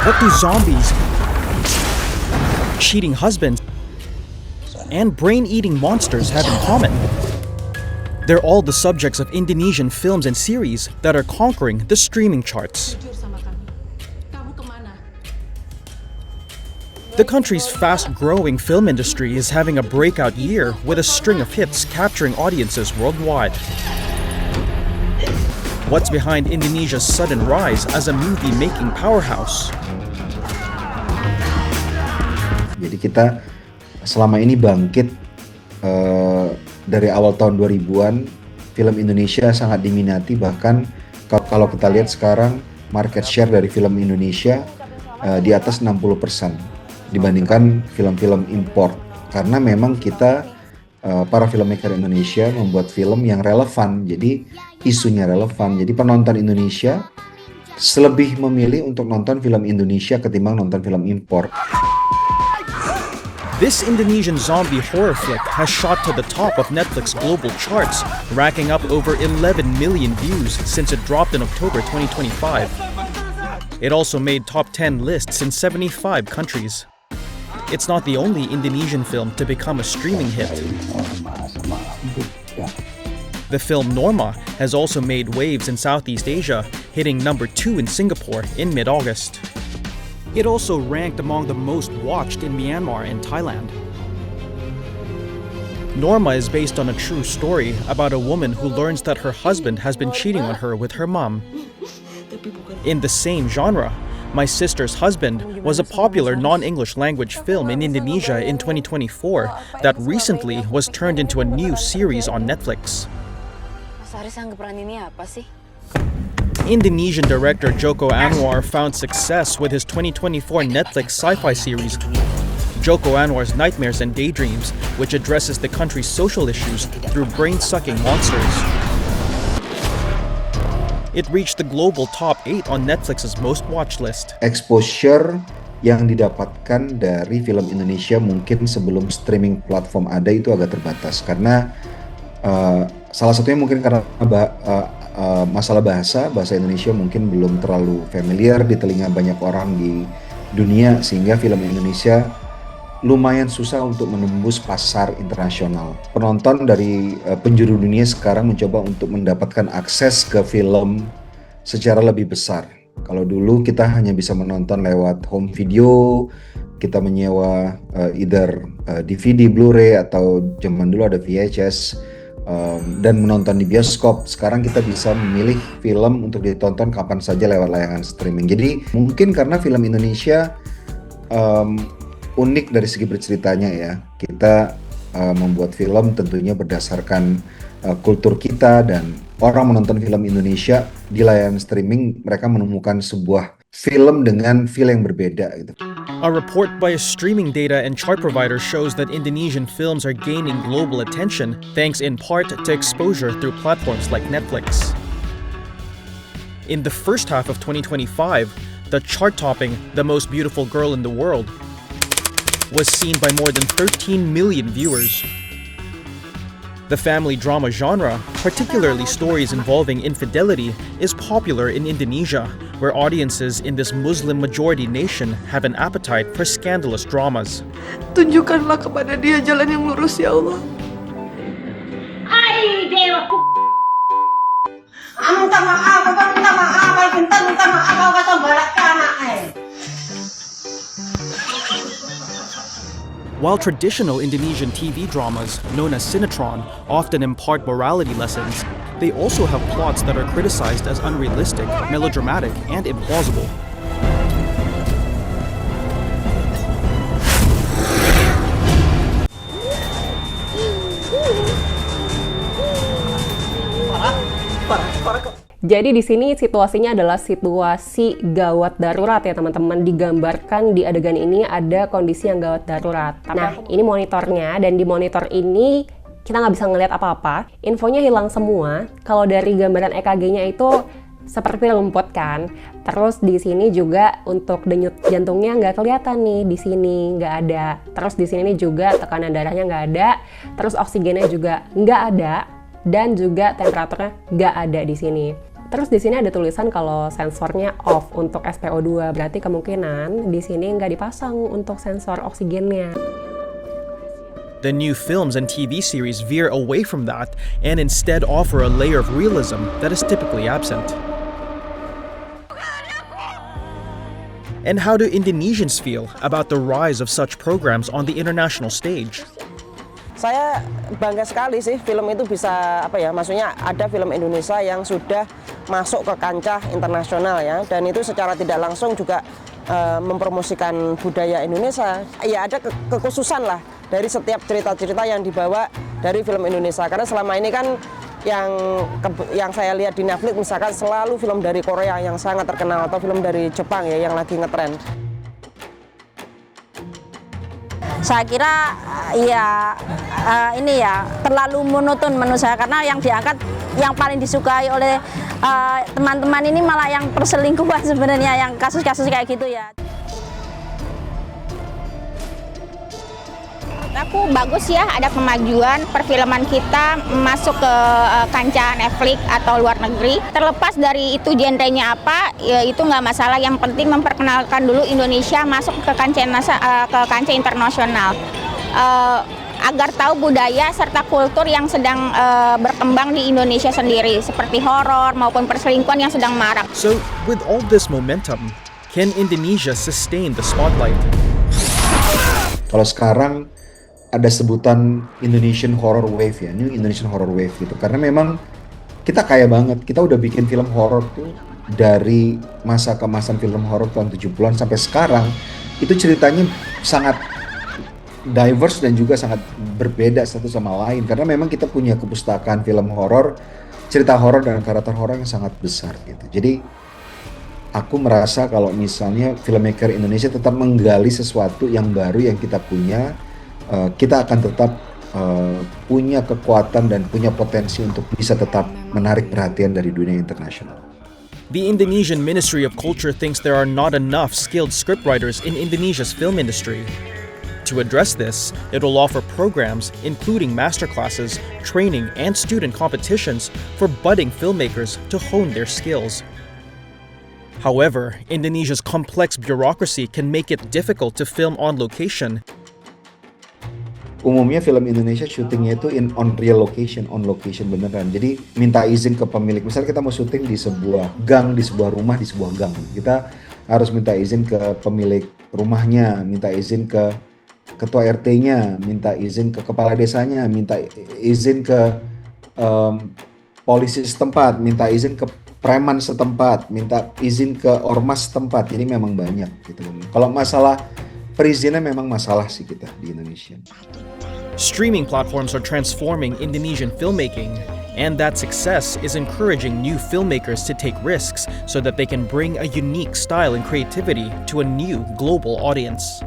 What do zombies, cheating husbands, and brain-eating monsters have in common? They're all the subjects of Indonesian films and series that are conquering the streaming charts. The country's fast-growing film industry is having a breakout year with a string of hits capturing audiences worldwide. What's behind Indonesia's sudden rise as a movie-making powerhouse? Jadi kita selama ini bangkit dari awal tahun 2000-an, film Indonesia sangat diminati, bahkan kalau kita lihat sekarang market share dari film Indonesia di atas 60% dibandingkan film-film import. Karena memang kita para filmmaker Indonesia membuat film yang relevan, jadi isunya relevan. Jadi penonton Indonesia lebih memilih untuk nonton film Indonesia ketimbang nonton film import. This Indonesian zombie horror flick has shot to the top of Netflix global charts, racking up over 11 million views since it dropped in October 2025. It also made top 10 lists in 75 countries. It's not the only Indonesian film to become a streaming hit. The film Norma has also made waves in Southeast Asia, hitting number 2 in Singapore in mid-August. It also ranked among the most watched in Myanmar and Thailand. Norma is based on a true story about a woman who learns that her husband has been cheating on her with her mom. In the same genre, My Sister's Husband was a popular non-English language film in Indonesia in 2024 that recently was turned into a new series on Netflix. Indonesian director Joko Anwar found success with his 2024 Netflix sci-fi series, Joko Anwar's Nightmares and Daydreams, which addresses the country's social issues through brain-sucking monsters. It reached the global top 8 on Netflix's most watched list. Exposure yang didapatkan dari film Indonesia mungkin sebelum streaming platform ada itu agak terbatas, karena salah satunya mungkin karena masalah bahasa Indonesia mungkin belum terlalu familiar di telinga banyak orang di dunia, sehingga film Indonesia lumayan susah untuk menembus pasar internasional. Penonton dari penjuru dunia sekarang mencoba untuk mendapatkan akses ke film secara lebih besar. Kalau dulu kita hanya bisa menonton lewat home video, kita menyewa either DVD, Blu-ray, atau zaman dulu ada VHS, dan menonton di bioskop. Sekarang kita bisa memilih film untuk ditonton kapan saja lewat layanan streaming. Jadi mungkin karena film Indonesia unik dari segi berceritanya ya. Kita membuat film tentunya berdasarkan kultur kita, dan orang menonton film Indonesia di layanan streaming, mereka menemukan sebuah film dengan feel yang berbeda gitu. A report by a streaming data and chart provider shows that Indonesian films are gaining global attention thanks in part to exposure through platforms like Netflix. In the first half of 2025, the chart-topping The Most Beautiful Girl in the World was seen by more than 13 million viewers. The family drama genre, particularly stories involving infidelity, is popular in Indonesia, where audiences in this Muslim-majority nation have an appetite for scandalous dramas. Tunjukkanlah kepada dia jalan yang lurus, ya Allah. Ai dewaku. Minta maaf, minta maaf, minta maaf, kau kata balak anak. While traditional Indonesian TV dramas, known as sinetron, often impart morality lessons, they also have plots that are criticized as unrealistic, melodramatic, and implausible. Jadi di sini situasinya adalah situasi gawat darurat ya teman-teman. Digambarkan di adegan ini ada kondisi yang gawat darurat. Nah, ini monitornya, dan di monitor ini kita nggak bisa ngelihat apa-apa. Infonya hilang semua. Kalau dari gambaran EKG-nya itu seperti rumput kan. Terus di sini juga untuk denyut jantungnya nggak kelihatan nih, di sini nggak ada. Terus di sini juga tekanan darahnya nggak ada. Terus oksigennya juga nggak ada, dan juga temperaturnya nggak ada di sini. Terus di sini ada tulisan kalau sensornya off untuk SPO2, berarti kemungkinan di sini nggak dipasang untuk sensor oksigennya. The new films and TV series veer away from that and instead offer a layer of realism that is typically absent. And how do Indonesians feel about the rise of such programs on the international stage? Saya bangga sekali sih film itu bisa maksudnya ada film Indonesia yang sudah masuk ke kancah internasional ya, dan itu secara tidak langsung juga mempromosikan budaya Indonesia. Ya ada kekhususan lah dari setiap cerita-cerita yang dibawa dari film Indonesia, karena selama ini kan yang saya lihat di Netflix misalkan selalu film dari Korea yang sangat terkenal atau film dari Jepang ya yang lagi ngetren. Saya kira ini terlalu monoton menurut saya, karena yang diangkat yang paling disukai oleh teman-teman ini malah yang perselingkuhan sebenarnya, yang kasus-kasus kayak gitu ya. Aku bagus ya, ada kemajuan perfilman kita masuk ke kancah Netflix atau luar negeri. Terlepas dari itu genrenya apa, ya itu nggak masalah. Yang penting memperkenalkan dulu Indonesia masuk ke kancah internasional, agar tahu budaya serta kultur yang sedang berkembang di Indonesia sendiri, seperti horor maupun perselingkuhan yang sedang marak. So, with all this momentum, can Indonesia sustain the spotlight? Kalau sekarang ada sebutan Indonesian Horror Wave ya, New Indonesian Horror Wave gitu. Karena memang kita kaya banget, kita udah bikin film horor tuh dari masa kemasan film horor tahun 70-an sampai sekarang. Itu ceritanya sangat diverse dan juga sangat berbeda satu sama lain. Karena memang kita punya kepustakaan film horor, cerita horor dan karakter horor yang sangat besar gitu. Jadi aku merasa kalau misalnya filmmaker Indonesia tetap menggali sesuatu yang baru yang kita punya, kita akan tetap punya kekuatan dan punya potensi untuk bisa tetap menarik perhatian dari dunia internasional. The Indonesian Ministry of Culture thinks there are not enough skilled scriptwriters in Indonesia's film industry. To address this, it will offer programs including masterclasses, training, and student competitions for budding filmmakers to hone their skills. However, Indonesia's complex bureaucracy can make it difficult to film on location. Umumnya film Indonesia syutingnya itu on location beneran. Jadi minta izin ke pemilik. Misalnya kita mau syuting di sebuah gang, di sebuah rumah, di sebuah gang. Kita harus minta izin ke pemilik rumahnya, minta izin ke ketua RT-nya, minta izin ke kepala desanya, minta izin ke polisi setempat, minta izin ke preman setempat, minta izin ke ormas setempat. Jadi memang banyak gitu. Kalau masalah perizinan memang masalah sih kita di Indonesia. Streaming platforms are transforming Indonesian filmmaking, and that success is encouraging new filmmakers to take risks so that they can bring a unique style and creativity to a new global audience.